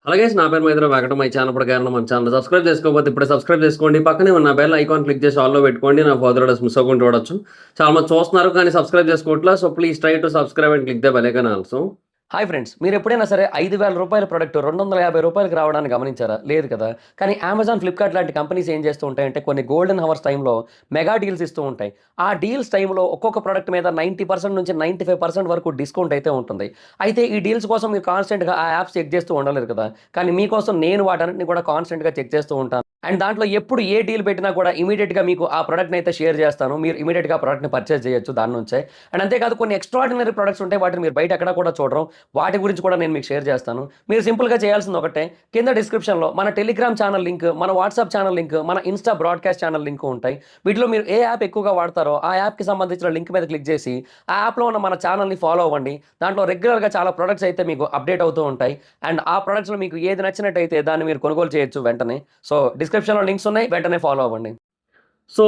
అలాగే నా పేరు మైత్రి వెంకట. మై ఛానల్ ఇప్పుడు కారణం మన ఛానల్ సబ్స్క్రైబ్ చేసుకోకపోతే ఇప్పుడే సబ్స్క్రైబ్ చేసుకోండి. పక్కనే ఉన్న బెల్ ఐకాన్ క్లిక్ చేసి ఆల్‌లో పెట్టుకోండి. నా ఫర్దర్ వీడియోస్ మిస్ అవ్వకుండా చూడొచ్చు. చాలా మంది చూస్తున్నారు కానీ సబ్స్క్రైబ్ చేసుకోవట్లే. So please try to subscribe and click the bell icon also. Hi friends, మీరు ఎప్పుడైనా సరే రూ. 5,000 ప్రొడక్ట్ రూ. 250కి రావడాన్ని గమనించారా? లేదు కదా! కానీ అమెజాన్, ఫ్లిప్‌కార్ట్ లాంటి కంపెనీస్ ఏం చేస్తూ ఉంటాయంటే కొన్ని గోల్డెన్ హవర్స్ టైంలో మెగా డీల్స్ ఇస్తూ ఉంటాయి. ఆ డీల్స్ టైంలో ఒక్కొక్క ప్రొడక్ట్ మీద 90% నుంచి 95% వరకు డిస్కౌంట్ అయితే ఉంటుంది. అయితే ఈ డీల్స్ కోసం మీరు కాన్స్టెంట్‌గా ఆ యాప్స్ చెక్ చేస్తూ ఉండలేరు కదా! కానీ మీకోసం నేను వాటన్నిటిని కూడా కాన్స్టెంట్‌గా చెక్ చేస్తూ ఉంటాను. అండ్ దాంట్లో ఎప్పుడు ఏ డీల్ పెట్టినా కూడా ఇమ్మీడియేట్‌గా మీకు ఆ ప్రొడక్ట్‌ని అయితే షేర్ చేస్తాను. మీరు ఇమ్మీడియేట్‌గా ఆ ప్రొడక్ట్‌ని పర్చేజ్ చేయొచ్చు దాని నుంచే. అండ్ అంతేకాదు కొన్ని ఎక్స్ట్రార్డినరీ ప్రొడక్ట్స్ ఉంటాయి. వాటిని మీరు బయట ఎక్కడా కూడా చూడరు. వాటి గురించి కూడా నేను మీకు షేర్ చేస్తాను. మీరు సింపుల్‌గా చేయాల్సింది ఒకటే, కింద డిస్క్రిప్షన్‌లో మన టెలిగ్రామ్ ఛానల్ లింక్, మన వాట్సాప్ ఛానల్ లింక్, మన ఇన్‌స్టా బ్రాడ్‌కాస్ట్ ఛానల్ లింక్ ఉంటాయి. వీటిలో మీరు ఏ యాప్ ఎక్కువగా వాడతారో ఆ యాప్‌కి సంబంధించిన లింక్ మీద క్లిక్ చేసి ఆ యాప్‌లో ఉన్న మన ఛానల్‌ని ఫాలో అవ్వండి. దాంట్లో రెగ్యులర్‌గా చాలా ప్రొడక్ట్స్ అయితే మీకు అప్డేట్ అవుతూ ఉంటాయి. అండ్ ఆ ప్రొడక్ట్స్‌లో మీకు ఏది నచ్చినట్టయితే దాన్ని మీరు కొనుగోలు చేయొచ్చు వెంటనే. సో డిస్క్రిప్షన్‌లో లింక్స్ ఉన్నాయి. వెంటనే ఫాలో అవ్వండి. సో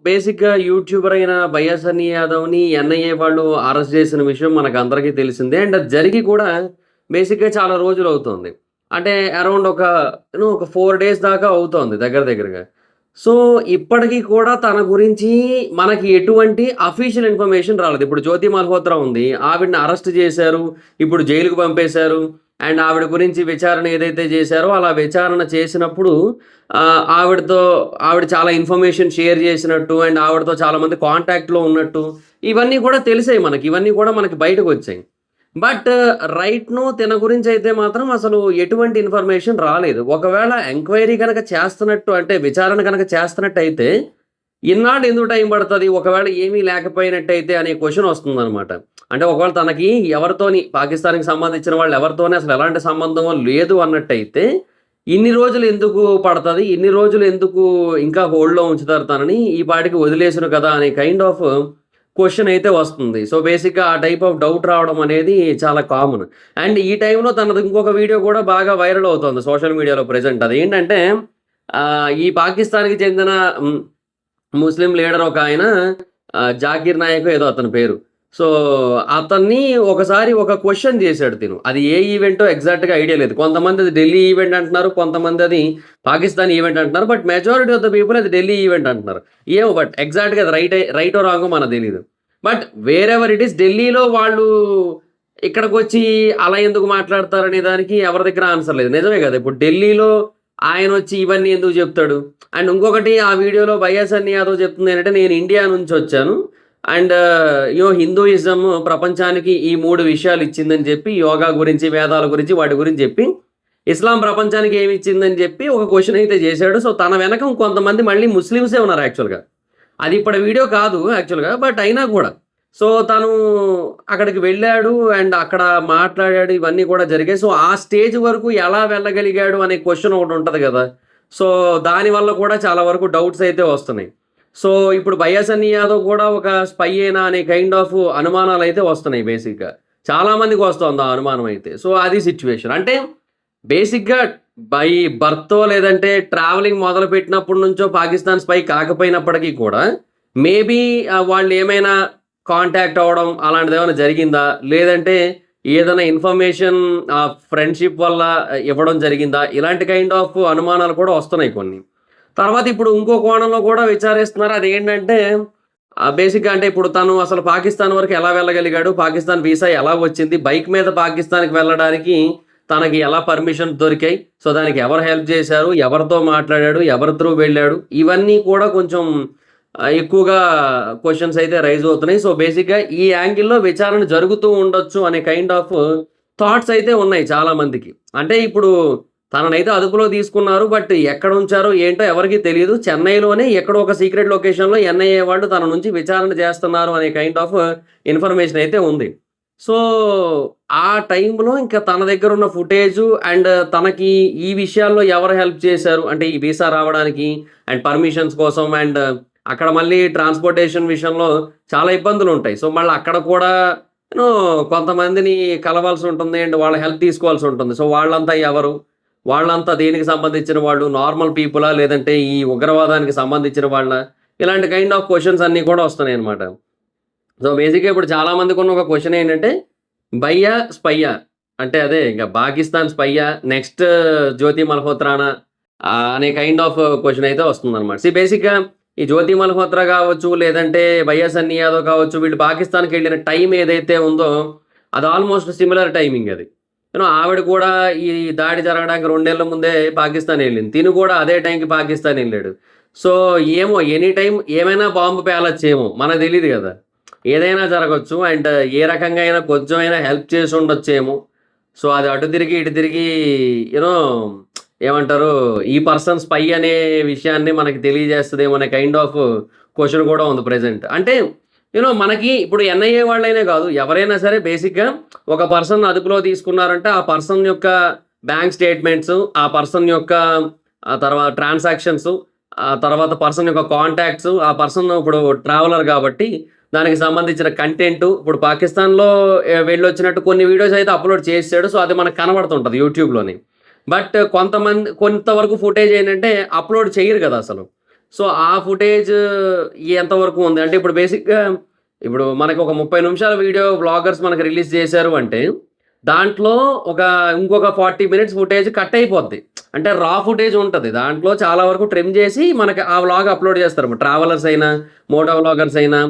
బేసిక్‌గా యూట్యూబర్ అయిన బయ్యా సన్నీ యాదవ్‌ని ఎన్ఐఏ వాళ్ళు అరెస్ట్ చేసిన విషయం మనకందరికీ తెలిసిందే. అండ్ అది జరిగి కూడా బేసిక్‌గా చాలా రోజులవుతుంది. అంటే అరౌండ్ ఒక 4 డేస్ దాకా అవుతోంది దగ్గర దగ్గరగా. సో ఇప్పటికి కూడా తన గురించి మనకి ఎటువంటి అఫీషియల్ ఇన్ఫర్మేషన్ రాలేదు. ఇప్పుడు 'జ్యోతి మల్హోత్రా' ఉంది. ఆవిడని అరెస్ట్ చేశారు. ఇప్పుడు జైలుకి పంపేశారు. అండ్ ఆవిడ గురించి విచారణ ఏదైతే చేశారో అలా విచారణ చేసినప్పుడు ఆవిడతో ఆవిడ చాలా ఇన్ఫర్మేషన్ షేర్ చేసినట్టు అండ్ ఆవిడతో చాలామంది కాంటాక్ట్‌లో ఉన్నట్టు ఇవన్నీ కూడా తెలిసాయి మనకి. ఇవన్నీ కూడా మనకి బయటకొచ్చాయి. బట్ రైట్ నౌ తిన గురించయితే మాత్రం అసలు ఎటువంటి ఇన్ఫర్మేషన్ రాలేదు. ఒకవేళ ఎంక్వైరీ గనక చేస్తున్నట్టు అంటే విచారణ గనక చేస్తున్నట్టయితే, ఇన్నాళ్ళు ఎందుకు టైం పడతది? ఒకవేళ ఏమీ లేకపోయినట్టయితే అనే క్వెషన్ వస్తుందనమాట. అంటే ఒకవేళ తనకి ఎవరితోని పాకిస్తాన్‌కి సంబంధించిన వాళ్ళు ఎవరితోని అసలు ఎలాంటి సంబంధం లేదు అన్నట్టయితే, ఇన్ని రోజులు ఎందుకు పడతది? ఇన్ని రోజులు ఎందుకు ఇంకా హోల్డ్‌లో ఉంచుతారు తనని? ఈ పాటికి వదిలేసును కదా! అనే కైండ్ ఆఫ్ క్వెషన్ అయితే వస్తుంది. సో, బేసిక్‌గా ఆ టైప్ ఆఫ్ డౌట్ రావడం అనేది చాలా కామన్. అండ్ ఈ టైంలో తనది ఇంకొక వీడియో కూడా బాగా వైరల్ అవుతోంది సోషల్ మీడియాలో ప్రెజెంట్. అదేంటంటే ఈ పాకిస్తాన్‌కి చెందిన ముస్లిం లీడర్ ఒకాయన 'జాకీర్ నాయకో' ఏదో అతని పేరు. సో, అతన్ని ఒకసారి ఒక క్వెషన్ చేసాడు తిను. అది ఏ ఈవెంటో ఎగ్జాక్ట్‌గా ఐడియా లేదు. కొంతమంది అది ఢిల్లీ ఈవెంట్ అంటున్నారు. కొంతమంది అది పాకిస్తాన్ ఈవెంట్ అంటున్నారు. But majority of the people అది ఢిల్లీ ఈవెంట్ అంటున్నారు. ఏమో బట్ ఎగ్జాక్ట్‌గా అది రైటో రాంగో మనకు తెలీదు. బట్ వేరెవర్ ఇట్ ఈస్ ఢిల్లీలో వాళ్ళు ఇక్కడికొచ్చి అలా ఎందుకు మాట్లాడతారనే దానికి ఎవరి దగ్గర ఆన్సర్ లేదు. నిజమే గదా! ఇప్పుడు ఢిల్లీలో ఆయనొచ్చి ఇవన్నీ ఎందుకు జెప్తాడు? అండ్ ఇంకొకటి ఆ వీడియోలో వైఎస్ అన్ని యాదవ్ చెప్తుందేంటంటే, నేను ఇండియా నుంచొచ్చాను. అండ్ హిందూయిజం ప్రపంచానికి ఈ 3 విషయాలు ఇచ్చిందని చెప్పి, యోగా గురించి, వేదాల గురించి, వాటి గురించి చెప్పి, ఇస్లాం ప్రపంచానికి ఏమిచ్చిందని చెప్పి ఒక క్వెషన్ అయితే జేశాడు. సో, తన వెనక ఇంకొంతమంది మళ్ళీ ముస్లిమ్సే ఉన్నారు యాక్చువల్‌గా. అది ఇప్పటి వీడియో కాదు యాక్చువల్‌గా. బట్ అయినా కూడా. సో, తను అక్కడికి వెళ్ళాడు అండ్ అక్కడ మాట్లాడాడు. ఇవన్నీ కూడా జరిగాయి. సో, ఆ స్టేజ్ వరకు ఎలా వెళ్ళగలిగాడు అనే క్వెషన్ ఒకటుంటది గదా! సో, దానివల్ల కూడా చాలా వరకు డౌట్స్ అయితే వస్తున్నాయి. సో, ఇప్పుడు 'భయ్యా సన్నీ యాదవ్' కూడా ఒక స్పైయేనా అనే కైండ్ ఆఫ్ అనుమానాలైతే వస్తున్నాయి బేసిక్‌గా. చాలా మందికి వస్తోంది ఆ అనుమానం అయితే. సో, అది సిట్యుయేషన్. అంటే బేసిక్‌గా బై బర్తో లేదంటే ట్రావెలింగ్ మొదలుపెట్టినప్పటి నుంచో పాకిస్తాన్ స్పై కాకపోయినప్పటికీ కూడా మేబీ వాళ్ళేమైనా కాంటాక్ట్ అవ్వడం అలాంటిదేమైనా జరిగిందా? లేదంటే ఏదైనా ఇన్ఫర్మేషన్ ఫ్రెండ్‌షిప్ వల్ల ఇవ్వడం జరిగిందా? ఇలాంటి కైండ్ ఆఫ్ అనుమానాలు కూడా వస్తున్నాయి కొన్ని. తర్వాత ఇప్పుడు ఇంకో కోణంలో కూడా విచారిస్తున్నారు. అదేంటంటే బేసిక్‌గా అంటే ఇప్పుడు తను అసలు పాకిస్తాన్ వరకు ఎలా వెళ్ళగలిగాడు? పాకిస్తాన్ వీసా ఎలా వచ్చింది? బైక్ మీద పాకిస్తాన్‌కి వెళ్ళడానికి తనకి ఎలా పర్మిషన్స్ దొరికాయి? సో, దానికి ఎవరు హెల్ప్ చేశారు? ఎవరితో మాట్లాడాడు? ఎవరి త్రూ వెళ్ళాడు? ఇవన్నీ కూడా కొంచెం ఎక్కువగా క్వెషన్స్ అయితే రైజ్ అవుతున్నాయి. సో, బేసిక్‌గా ఈ యాంగిల్‌లో విచారణ జరుగుతూ ఉండొచ్చు అనే కైండ్ ఆఫ్ థాట్స్ అయితే ఉన్నాయి చాలా మందికి. అంటే ఇప్పుడు తననైతే అదుపులో తీసుకున్నారు. బట్ ఎక్కడుంచారో ఏంటో ఎవరికీ తెలీదు. చెన్నైలోనే ఎక్కడో ఒక సీక్రెట్ లొకేషన్‌లో ఎన్ఐఏ వాళ్ళు తన నుంచి విచారణ చేస్తున్నారు అనే కైండ్ ఆఫ్ ఇన్ఫర్మేషన్ అయితే ఉంది. సో, ఆ టైంలో ఇంకా తన దగ్గరున్న ఫుటేజు అండ్ తనకి ఈ విషయాల్లో ఎవరు హెల్ప్ చేశారు? అంటే ఈ వీసా రావడానికి అండ్ పర్మిషన్స్ కోసం అండ్ అక్కడ మళ్ళీ ట్రాన్స్‌పోర్టేషన్ విషయంలో చాలా ఇబ్బందులుంటాయి. సో, మళ్ళీ అక్కడ కూడా యూ నో కొంతమందిని కలవాల్సుంటుంది అండ్ వాళ్ళ హెల్ప్ తీసుకోవాల్సుంటుంది. సో, వాళ్ళంతా ఎవరు? వాళ్ళంతా దేనికి సంబంధించిన వాళ్ళు? నార్మల్ పీపులా? లేదంటే ఈ ఉగ్రవాదానికి సంబంధించిన వాళ్ళా? ఇలాంటి కైండ్ ఆఫ్ క్వెషన్స్ అన్నీ కూడా వస్తున్నాయన్నమాట. సో, బేసిక్‌గా ఇప్పుడు చాలా మందికున్న ఒక క్వెషన్ ఏంటంటే, భయ్యా, స్పైయా? అంటే అదే ఇంక పాకిస్తాన్ స్పైయా? నెక్స్ట్ జ్యోతి మల్హోత్రానా? అనే కైండ్ ఆఫ్ క్వెషన్ అయితే వస్తుందనమాట. బేసిక్‌గా ఈ జ్యోతి మల్హోత్రా కావచ్చు, లేదంటే వైఎస్ సన్నీ యాదవ్ కావచ్చు, వీళ్ళు పాకిస్తాన్‌కెళ్ళిన టైం ఏదైతే ఉందో, అది ఆల్‌మోస్ట్ సిమిలర్ టైమింగ్ అది. ఆవిడ కూడా ఈ దాడి జరగడానికి 2 నెలల ముందే పాకిస్తాన్ ఎళ్ళింది. తిను కూడా అదే టైంకి పాకిస్తాన్ ఎళ్ళాడు. సో, ఏమో ఎనీ టైమ్ ఏమైనా బాంబ్ పేలొచ్చేమో మనకు తెలీదు గదా! ఏదైనా జరగొచ్చు. అండ్ ఏ రకంగా అయినా కొంచెమైనా హెల్ప్ చేసుండొచ్చేమో. సో, అది అటు తిరిగి, ఇటు తిరిగి యూనో ఏమంటారు? ఈ పర్సన్ స్పై అనే విషయాన్ని మనకి తెలియజేస్తదేమో అనే కైండ్ ఆఫ్ క్వెషన్ కూడా ఉంది ప్రెజెంట్. అంటే మనకి ఇప్పుడు ఎన్ఐఏ వాళ్ళైనే కాదు. ఎవరైనా సరే బేసిక్‌గా ఒక పర్సన్‌ని అదుపులో తీసుకున్నారంటే, ఆ పర్సన్ యొక్క బ్యాంక్ స్టేట్‌మెంట్సు, ఆ పర్సన్ యొక్క తర్వాత ట్రాన్సాక్షన్సు, ఆ తర్వాత పర్సన్ యొక్క కాంటాక్ట్సు, ఆ పర్సన్ ఇప్పుడు ట్రావెలర్ కాబట్టి దానికి సంబంధించిన కంటెంటు ఇప్పుడు పాకిస్తాన్‌లో వెళ్ళొచ్చినట్టు కొన్ని వీడియోస్ అయితే అప్‌లోడ్ చేసేసాడు. సో, అది మనకు కనబడుతుంటది యూట్యూబ్‌లోని. బట్ కొంతవరకు ఫుటేజ్ ఏంటంటే అప్‌లోడ్ చెయ్యరు గదా అసలు. సో, ఆ ఫుటేజ్ ఎంతవరకు ఉంది? అంటే ఇప్పుడు బేసిక్‌గా ఇప్పుడు మనకు ఒక 30 నిమిషాల వీడియో వ్లాగర్స్ మనకు రిలీజ్ చేశారు అంటే, దాంట్లో ఒక ఇంకొక 40 మినిట్స్ ఫుటేజ్ కట్ అయిపోద్ది. అంటే రా ఫుటేజ్ ఉంటది. దాంట్లో చాలా వరకు ట్రిమ్ చేసి మనకి ఆ వ్లాగ్ అప్‌లోడ్ చేస్తారు. ట్రావెలర్స్ అయినా, మోటో వ్లాగర్స్ అయినా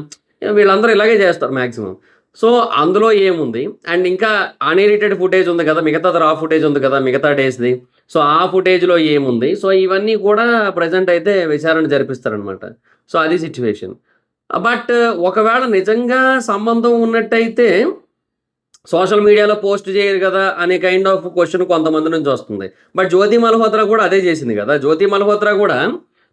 వీళ్ళందరూ ఇలాగే చేస్తారు మాక్సిమం. సో, అందులో ఏముంది? అండ్ ఇంకా అన్‌ఎడిటెడ్ ఫుటేజ్ ఉంది కదా! మిగతాది రా ఫుటేజ్ ఉంది కదా! మిగతా డేస్‌ది. సో, ఆ ఫుటేజ్‌లో ఏముంది? సో, ఇవన్నీ కూడా ప్రెజెంట్ అయితే విచారణ జరిపిస్తారనమాట. సో, అది సిట్యుయేషన్. బట్ ఒకవేళ నిజంగా సంబంధం ఉన్నట్టయితే సోషల్ మీడియాలో పోస్ట్ చేయరు గదా! అనే కైండ్ ఆఫ్ క్వెషన్ కొంతమంది నుంచి వస్తుంది. బట్ జ్యోతి మల్హోత్రా కూడా అదే చేసింది గదా! జ్యోతి మల్హోత్రా కూడా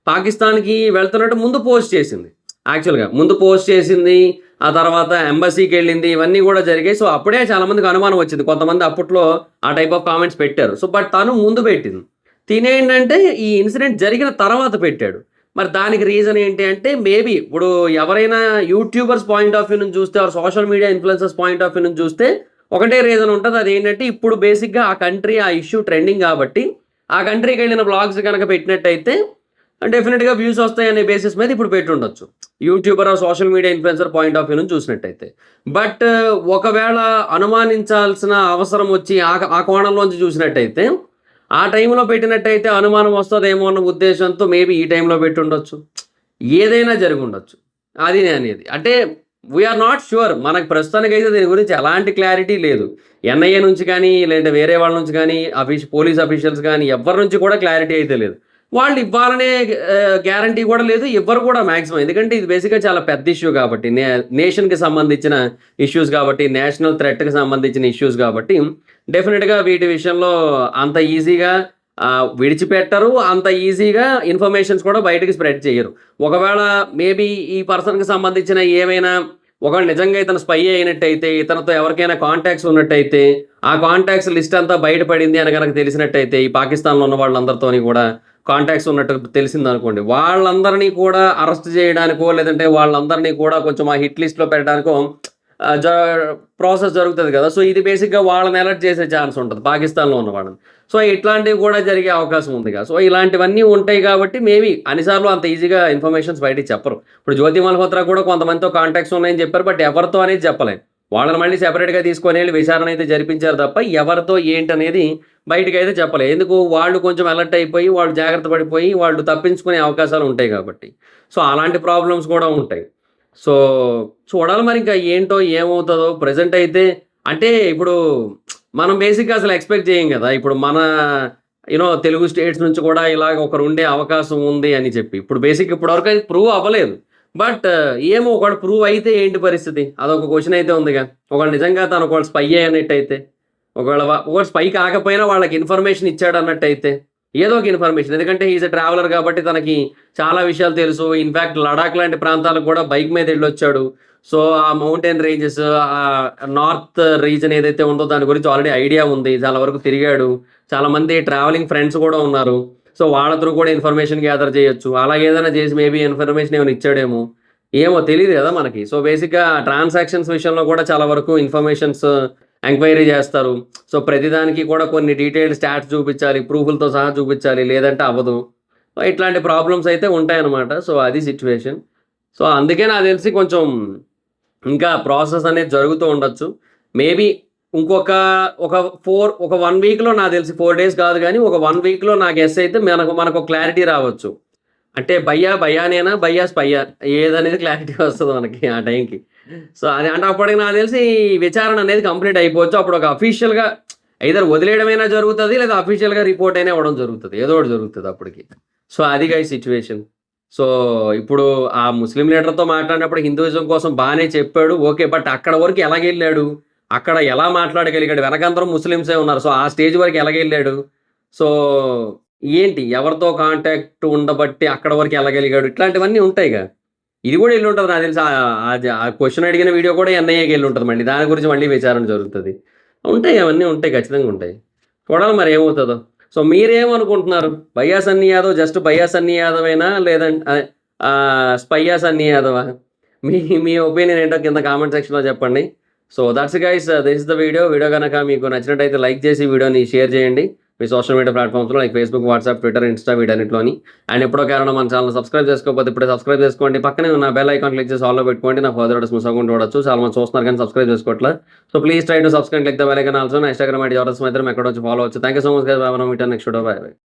పాకిస్తాన్‌కి వెళ్తున్నట్టు ముందు పోస్ట్ చేసింది. యాక్చువల్‌గా ముందు పోస్ట్ చేసింది. ఆ తర్వాత ఎంబసీకెళ్ళింది. ఇవన్నీ గూడా జరిగాయి. సో, అప్పుడే చాలా మందికి అనుమానం వచ్చింది. కొంతమంది అప్పట్లో ఆ టైప్ ఆఫ్ కామెంట్స్ పెట్టారు. సో, బట్ తను ముందు పెట్టింది. తినేంటంటే ఈ ఇన్సిడెంట్ జరిగిన తర్వాత పెట్టాడు. మరి దానికి రీజన్ ఏంటి అంటే మేబీ ఇప్పుడు ఎవరైనా యూట్యూబర్స్ పాయింట్ ఆఫ్ వ్యూ నుంచి చూస్తే or social media influencers point of view నుంచి చూస్తే ఒకటే రీజన్ ఉంటది. అదేంటంటే ఇప్పుడు బేసిక్‌గా ఆ కంట్రీ ఆ ఇష్యూ ట్రెండింగ్ గాబట్టి ఆ కంట్రీకెళ్ళిన వ్లాగ్స్ గనక పెట్టినట్టయితే డెఫినిట్‌గా వ్యూస్ వస్తాయనే బేసిస్ మీద ఇప్పుడు పెట్టుండొచ్చు. YouTuber or social media influencer point of view నుంచి చూసినట్టయితే. బట్ ఒకవేళ అనుమానించాల్సిన అవసరం వచ్చి ఆ కోణంలోంచి చూసినట్టయితే ఆ టైంలో పెట్టినట్టయితే అనుమానం వస్తదేమో అన్న ఉద్దేశంతో మేబీ ఈ టైంలో పెట్టుండొచ్చు. ఏదైనా జరిగుండొచ్చు. అది నేననేది. అంటే వి ఆర్ నాట్ ష్యూర్. మనకు ప్రస్తుతానికైతే దీని గురించి ఎలాంటి క్లారిటీ లేదు. ఎన్ఐఏ నుంచి కానీ, లేదంటే వేరే వాళ్ళ నుంచి గానీ, పోలీస్ అఫీషియల్స్ గానీ, ఎవ్వరి నుంచి కూడా క్లారిటీ అయితే లేదు. వాళ్ళు ఇవ్వాలనే గ్యారంటీ కూడా లేదు. ఇవ్వరు కూడా మాక్సిమం. ఎందుకంటే ఇది బేసిక్‌గా చాలా పెద్ద ఇష్యూ కాబట్టి. నేషన్‌కి సంబంధించిన ఇష్యూస్ కాబట్టి, నేషనల్ థ్రెట్‌కి సంబంధించిన ఇష్యూస్ కాబట్టి, డెఫినిట్‌గా వీటి విషయంలో అంత ఈజీగా విడిచిపెట్టరు. అంత ఈజీగా ఇన్ఫర్మేషన్స్ కూడా బయటకి స్ప్రెడ్ చెయ్యరు. ఒకవేళ మేబీ ఈ పర్సన్‌కి సంబంధించిన ఏవైనా ఒకవేళ నిజంగా ఇతను స్పై అయినట్టయితే, ఇతనితో ఎవరికైనా కాంటాక్ట్స్ ఉన్నట్టయితే, ఆ కాంటాక్ట్స్ లిస్ట్ అంతా బయటపడింది అని గనక తెలిసినట్టయితే, ఈ పాకిస్తాన్‌లో ఉన్న వాళ్ళందరితోని కూడా కాంటాక్ట్స్ ఉన్నట్టు తెలిసిందనుకోండి. వాళ్ళందరినీ కూడా అరెస్ట్ చేయడానికో, లేదంటే వాళ్ళందరినీ కూడా కొంచెం ఆ హిట్ లిస్ట్‌లో పెట్టడానికో ఆహ్, జ ప్రాసెస్ జరుగుతది గదా! సో, ఇది బేసిక్‌గా వాళ్ళని అలర్ట్ చేసే ఛాన్స్ ఉంటది. పాకిస్తాన్‌లో ఉన్న వాళ్ళని. సో, ఇట్లాంటివి కూడా జరిగే అవకాశం ఉందిగా. సో, ఇలాంటివన్నీ ఉంటాయి కాబట్టి మేబీ అన్ని సార్లు అంత ఈజీగా ఇన్ఫర్మేషన్స్ బయటికి చెప్పరు. ఇప్పుడు జ్యోతి మల్హోత్రా కూడా కొంతమందితో కాంటాక్ట్స్ ఉన్నాయని చెప్పారు. బట్ ఎవరితో అనేది చెప్పలేదు. వాళ్ళని మళ్ళీ సెపరేట్‌గా తీసుకొనెళ్ళి విచారణ అయితే జరిపించారు తప్ప ఎవరితో ఏంటనేది బయటికైతే చెప్పలే. ఎందుకు వాళ్ళు కొంచెం అలర్ట్ అయిపోయి, వాళ్ళు జాగ్రత్త పడిపోయి, వాళ్ళు తప్పించుకునే అవకాశాలు ఉంటాయి కాబట్టి. సో, అలాంటి ప్రాబ్లమ్స్ కూడా ఉంటాయి. సో, చూడాలి మరింక ఏంటో, ఏమవుతదో. ప్రెజెంట్ అయితే అంటే ఇప్పుడు మనం బేసిక్‌గా అసలు ఎక్స్‌పెక్ట్ చేయం గదా! ఇప్పుడు మన తెలుగు స్టేట్స్ నుంచి కూడా ఇలాగ ఒకరుండే అవకాశం ఉంది అని చెప్పి. ఇప్పుడు ఇప్పటివరకు అది ప్రూవ్ అవ్వలేదు. బట్ ఏమో ఒకవేళ ప్రూవ్ అయితే ఏంటి పరిస్థితి? అదొక క్వెషన్ అయితే ఉందిగా. ఒకవేళ నిజంగా తను ఒకవేళ స్పై అయినట్టయితే, ఒకవేళ స్పై కాకపోయినా వాళ్ళకి ఇన్ఫర్మేషన్ ఇచ్చాడన్నట్టయితే, ఏదో ఒక ఇన్ఫర్మేషన్. ఎందుకంటే హి ఈస్ ఎ ట్రావెలర్ కాబట్టి తనకి చాలా విషయాలు తెలుసు. ఇన్‌ఫాక్ట్ లడాక్ లాంటి ప్రాంతాలకు కూడా బైక్ మీద ఎళ్ళొచ్చాడు. సో, ఆ మౌంటైన్ రేంజెస్ నార్త్ రీజన్ ఏదైతే ఉందో దాని గురించి ఆల్రెడీ ఐడియా ఉంది. చాలా వరకు తిరిగాడు. చాలామంది ట్రావెలింగ్ ఫ్రెండ్స్ గూడా ఉన్నారు. సో, వాళ్ళ త్రూ కూడా ఇన్ఫర్మేషన్ గ్యాదర్ చేయొచ్చు. అలాగేదైనా చేసి మేబీ ఇన్ఫర్మేషన్ ఏమైనా ఇచ్చాడేమో! ఏమో తెలీదు గదా మనకి. సో, బేసిక్‌గా ట్రాన్సాక్షన్స్ విషయంలో కూడా చాలా వరకు ఇన్ఫర్మేషన్స్ ఎంక్వైరీ జేస్తారు. సో, ప్రతిదానికి కూడా కొన్ని డీటెయిల్డ్ స్టాట్స్ చూపిచ్చాలి. ప్రూఫులతో సహా చూపిచ్చాలి. లేదంటే అవ్వదు. సో, ఇట్లాంటి ప్రాబ్లమ్స్ అయితే ఉంటాయన్నమాట. సో, అది సిట్యుయేషన్. సో, అందుకే నాకు తెలిసి కొంచెం ఇంకా ప్రాసెస్ అనేది జరుగుతూ ఉండొచ్చు. మేబీ ఇంకొక ఒక 1 వీక్‌లో నాకు తెలిసి 4 డేస్ కాదు గానీ, ఒక 1 వీక్‌లో నా గెస్ అయితే మనకు క్లారిటీ రావచ్చు. అంటే భయ్యానేనా? భయ్యా స్పయ్యా? ఏదనేది క్లారిటీ వస్తది మనకి ఆ టైంకి. సో, అది అంటే అప్పటికి నాకు తెలిసి ఈ విచారణ అనేది కంప్లీట్ అయిపోవచ్చు. అప్పుడు ఒక అఫీషియల్‌గా ఐదర్ వదిలేయడమైనా జరుగుతది, లేదా అఫీషియల్‌గా రిపోర్ట్ అయినా ఇవ్వడం జరుగుతది. ఏదో ఒకటి జరుగుతది అప్పటికి. సో, అది గైస్ సిట్యుయేషన్. సో, ఇప్పుడు ఆ ముస్లిం లీడర్‌తో మాట్లాడినప్పుడు హిందూయిజం కోసం బానే చెప్పాడు. ఓకే. బట్ అక్కడ వరకు ఎలాగెళ్ళాడు? అక్కడ ఎలా మాట్లాడగలిగాడు? వెనకందరం ముస్లిమ్సే ఉన్నారు. సో, ఆ స్టేజ్ వరకు ఎలాగెళ్ళాడు? సో, ఏంటి? ఎవరితో కాంటాక్ట్ ఉండబట్టి అక్కడ వరకు ఎళ్ళగలిగాడు? ఇట్లాంటివన్నీ ఉంటాయిగా. ఇది గూడా ఎళ్ళుంటది నాకు తెలిసి ఆ క్వెషన్ అడిగిన వీడియో కూడా ఎన్‌ఐఏకి ఎళ్ళుంటది మళ్ళీ. దాని గురించి మళ్ళీ విచారణ జరుగుతది. ఉంటాయి అవన్నీ ఉంటాయి. ఖచ్చితంగా ఉంటాయి. చూడాలి మరి ఏమవుతదో. సో, మీరేమనుకుంటున్నారు? భయ్యా సన్నీ యాదవ్ జస్ట్ భయ్యా సన్నీ యాదవేనా? స్పయ్యా సన్నీ యాదవా? మీ మీ ఒపీనియన్ ఏంటో కింద కామెంట్ సెక్షన్‌లో చెప్పండి. So, that's guys this is the video. Video గనక మీకు నచ్చినట్టయితే లైక్ చేసి వీడియోని షేర్ చేయండి. మీ సోషల్ మీడియా ప్లాట్‌ఫామ్స్‌లో like Facebook, WhatsApp, Twitter, Insta వీటన్నిటిలోని. అండ్ ఎప్పుడో ఎవరైనా మన ఛానెల్‌ని సబ్స్క్రైబ్ చేసుకోకపోతే ఇప్పుడే సబ్స్క్రైబ్ చేసుకోండి. పక్కనే ఉన్న బెల్ ఐకాన్ క్లిక్ చేసి ఆల్‌లో పెట్టుకోండి. నా ఫర్దర్ వీడియోస్ మిస్ అవ్వకుండా చూడొచ్చు. చాలా మంది చూస్తున్నారు కానీ సబ్స్క్రైబ్ చేసుకోవట్లే. So, please try to subscribe, click the bell icon also. నా ఇన్‌స్టాగ్రామ్ ఐడీ ఎవరైనా మా ఇద్దరం ఎక్కడో వచ్చి ఫాలో అవ్వచ్చు. Thank you so much guys. Bye bye. Meet on next video. Bye by.